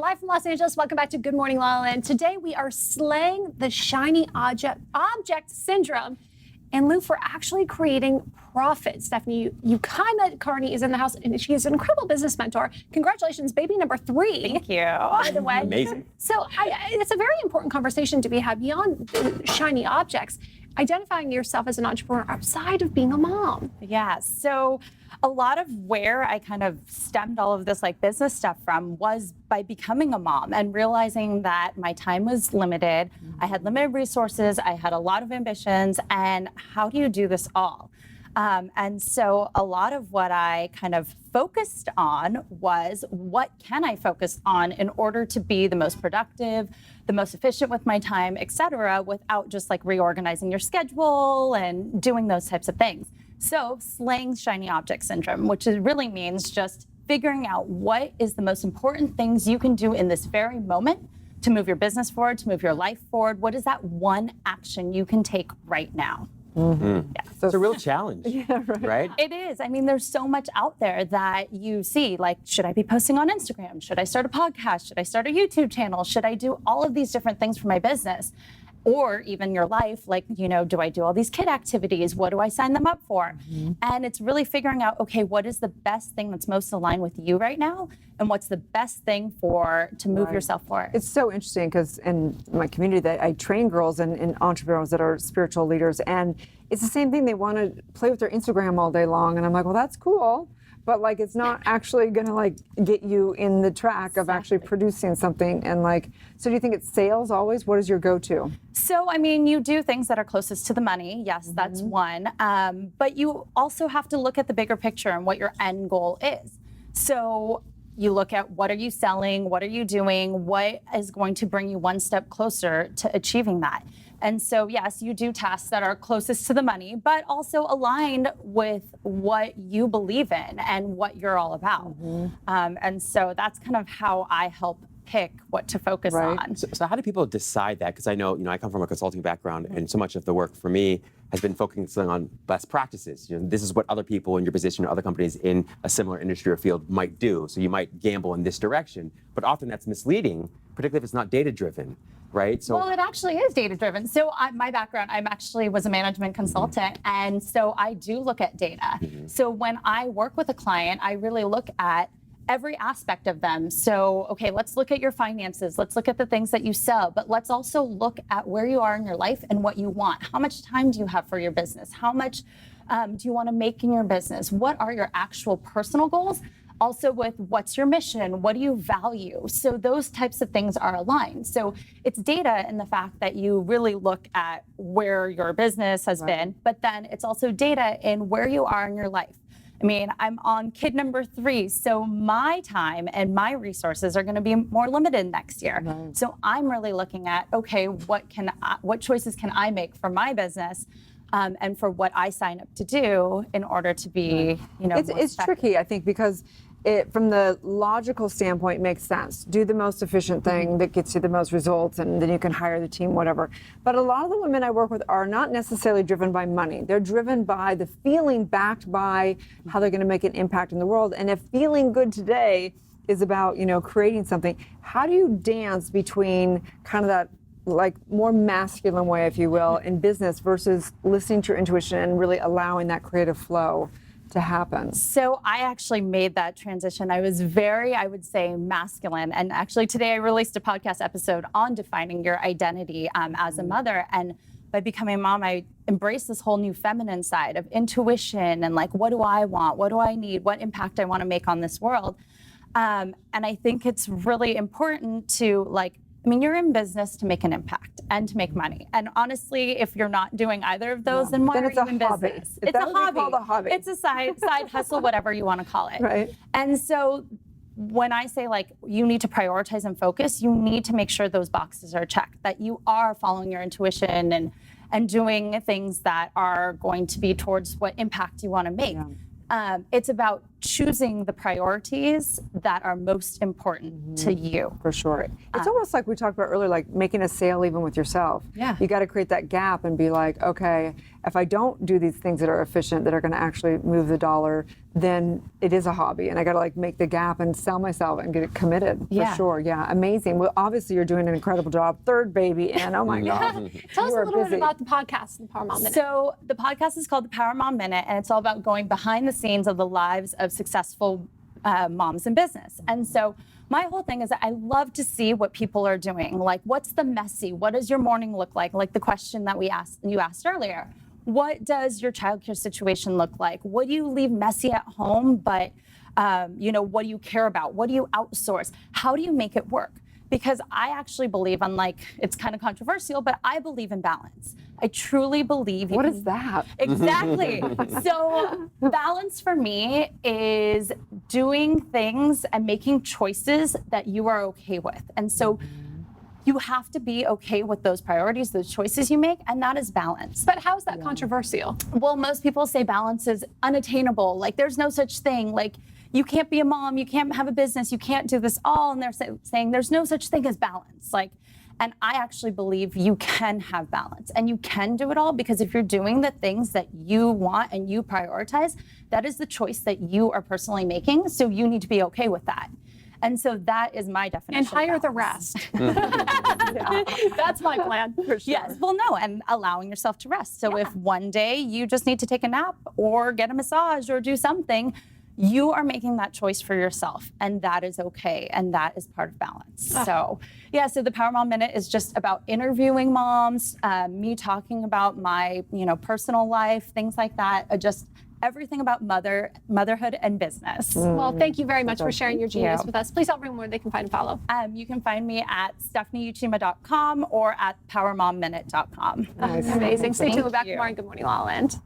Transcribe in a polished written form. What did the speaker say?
live from Los Angeles. Welcome back to Good Morning LaLa. And today we are slaying the shiny object syndrome. And Lou, for actually creating profit. Stephanie, Uchima Carney is in the house, and she is an incredible business mentor. Congratulations, baby number 3. Thank you. By the way. Amazing. So it's a very important conversation to be had beyond the shiny objects. Identifying yourself as an entrepreneur outside of being a mom. Yeah, so a lot of where I kind of stemmed all of this like business stuff from was by becoming a mom and realizing that my time was limited. I had limited resources, I had a lot of ambitions, and how do you do this all? And so a lot of what I kind of focused on was what can I focus on in order to be the most productive, the most efficient with my time, et cetera, without just like reorganizing your schedule and doing those types of things. So slaying shiny object syndrome, which really means just figuring out what is the most important things you can do in this very moment to move your business forward, to move your life forward. What is that one action you can take right now? Mm-hmm. Yeah. So it's a real challenge, right? It is. I mean, there's so much out there that you see, like, should I be posting on Instagram? Should I start a podcast? Should I start a YouTube channel? Should I do all of these different things for my business? Or even your life, like, you know, do I do all these kid activities? What do I sign them up for? Mm-hmm. And it's really figuring out, okay, what is the best thing that's most aligned with you right now? And what's the best thing to move yourself forward? It's so interesting because in my community that I train girls and entrepreneurs that are spiritual leaders, and it's the same thing. They want to play with their Instagram all day long. And I'm like, well, that's cool. But like, it's not actually going to like get you in the track of actually producing something. And like, so do you think it's sales always? What is your go-to? So, I mean, you do things that are closest to the money. Yes, that's one. But you also have to look at the bigger picture and what your end goal is. So you look at what are you selling? What are you doing? What is going to bring you one step closer to achieving that? And so, yes, you do tasks that are closest to the money, but also aligned with what you believe in and what you're all about. And so that's kind of how I help pick what to focus on. So how do people decide that? Because I know, I come from a consulting background, and so much of the work for me has been focusing on best practices. This is what other people in your position or other companies in a similar industry or field might do. So you might gamble in this direction, but often that's misleading, particularly if it's not data-driven. Right? So, well, it actually is data-driven. So my background, was a management consultant, and so I do look at data. So when I work with a client, I really look at every aspect of them. So, okay, let's look at your finances. Let's look at the things that you sell, but let's also look at where you are in your life and what you want. How much time do you have for your business? How much do you want to make in your business? What are your actual personal goals? Also with what's your mission? What do you value? So those types of things are aligned. So it's data in the fact that you really look at where your business has been, but then it's also data in where you are in your life. I mean, I'm on kid number 3, so my time and my resources are going to be more limited next year. So I'm really looking at, okay, what choices can I make for my business? And for what I sign up to do in order to be, It's tricky, I think, because from the logical standpoint, it makes sense. Do the most efficient thing that gets you the most results, and then you can hire the team, whatever. But a lot of the women I work with are not necessarily driven by money. They're driven by the feeling backed by how they're going to make an impact in the world. And if feeling good today is about, creating something, how do you dance between kind of that like more masculine way, if you will, in business versus listening to your intuition and really allowing that creative flow to happen? So I actually made that transition. I was very, I would say, masculine. And actually today I released a podcast episode on defining your identity as a mother. And by becoming a mom, I embraced this whole new feminine side of intuition and like, what do I want? What do I need? What impact I want to make on this world? And I think it's really important to you're in business to make an impact and to make money. And honestly, if you're not doing either of those, then why are you in business? It's a hobby. It's a side hustle, whatever you want to call it. Right. And so when I say you need to prioritize and focus, you need to make sure those boxes are checked, that you are following your intuition and doing things that are going to be towards what impact you want to make. It's about choosing the priorities that are most important to you. For sure. It's almost like we talked about earlier, like making a sale even with yourself. Yeah. You got to create that gap and be like, okay, if I don't do these things that are efficient, that are going to actually move the dollar, then it is a hobby. And I got to like make the gap and sell myself and get committed. Yeah. For sure. Yeah. Amazing. Well, obviously you're doing an incredible job. Third baby in. Oh my God. Tell us You a are little bit busy. about the podcast, the Power Mom Minute. So the podcast is called the Power Mom Minute, and it's all about going behind the scenes of the lives of successful moms in business. And so my whole thing is that I love to see what people are doing. Like, what's the messy? What does your morning look like? Like the question that you asked earlier. What does your childcare situation look like? What do you leave messy at home, but what do you care about? What do you outsource? How do you make it work? Because I actually believe, it's kind of controversial, but I believe in balance. I truly believe. What is that? Exactly. So balance for me is doing things and making choices that you are okay with. And so you have to be okay with those priorities, those choices you make, and that is balance. But how is that controversial? Well, most people say balance is unattainable. Like there's no such thing. Like you can't be a mom, you can't have a business, you can't do this all. And they're saying there's no such thing as balance. And I actually believe you can have balance and you can do it all, because if you're doing the things that you want and you prioritize, that is the choice that you are personally making. So you need to be okay with that. And so that is my definition. And hire of the balance. rest. That's my plan. For sure. Yes, well, no, and allowing yourself to rest. So if one day you just need to take a nap or get a massage or do something, you are making that choice for yourself, and that is okay, and that is part of balance. So the Power Mom Minute is just about interviewing moms, me talking about my personal life, things like that, just everything about motherhood and business. Well, thank you very much for sharing your genius you. with us. Please tell everyone where they can find and follow. You can find me at stephanieuchima.com or at powermomminute.com. Amazing. Stay tuned. We're back you. tomorrow. Good morning, LaLa Land.